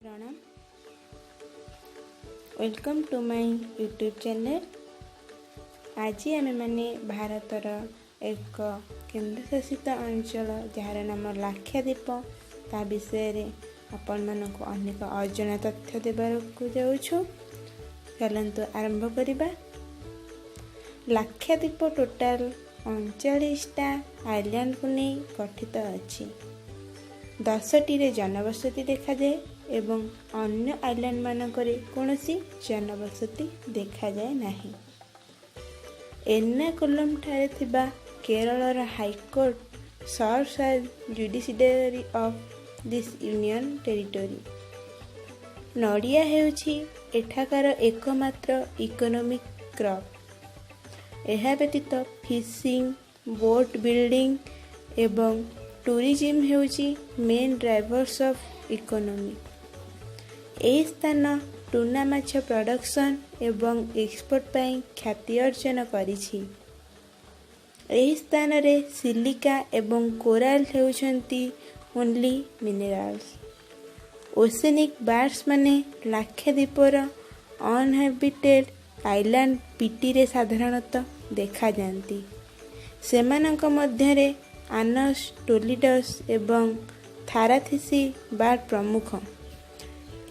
प्रणाम। Welcome to my YouTube channel. आज आम मैंने भारतर एक केन्द्रशासित अंचल जार नाम लाक्षाद्वीप ता विषय आपण मानक अनेक अजଣା तथ्य देबारकु जाउछु। चलंतु आरंभ करिबा। लाक्षाद्वीप टोटाल 39टा आइलैंड को नहीं गठित अछि। 10टी रे जनबसति देखा जाए एवं अन्य आइलैंड मानकरे कोनोसी जनबसति देखा जाए नाही। एर्नाकुलम ठारे थिबा केरलर high court serves as judiciary of this union territory. नड़िया हेउछि एठाकार एकमात्र इकोनॉमिक क्रॉप। एहा व्यतीत फिशिंग, बोट बिल्डिंग एवं टूरिज्म हेउछि मेन ड्राइवर्स ऑफ इकोनॉमी। एही स्थान टूना माछ प्रोडक्शन एवं एक्सपोर्ट पाई ख्याति अर्जन करिछि। एही स्थान रे सिलिका एवं कोराल हेउछंती ओनली मिनरल्स। ओसेनिक बार्ड्स माने लाक्षाद्वीपर अनहैबिटेड आइलैंड पीटी रे साधारणतः देखा जाती। सेमानक मध्यरे आनस टोलिडस एवं थाराथिसी बार्ड प्रमुख।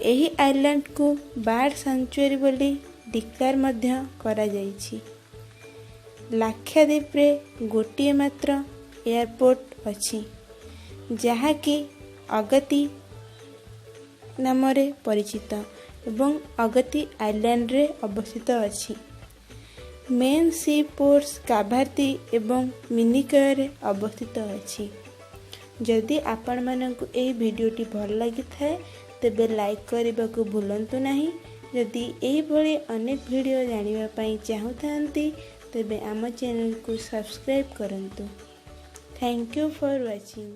एही आइलैंड को बार्ड सेंचुरी बोली डिक्लेयर मध्य करा जाइछि। लाक्षाद्वीप रे गोटिए मात्र एयरपोर्ट अछि जहाँकि अगति नामरे परिचित एवं अगति आइलैंड रे अवस्थित अछि। मेन सी पोर्ट्स काभारती एवं मिनिकय अवस्थित अछि। जदि आपण मानकु एही वीडियोटी भल लागि थाए तेबे लाइक करने को भूलंतु नहीं। जदि एही भली अनेक वीडियो जानिबा पई चाहुतांती तेबे आम चैनल को सब्सक्राइब करंतु। Thank you for watching.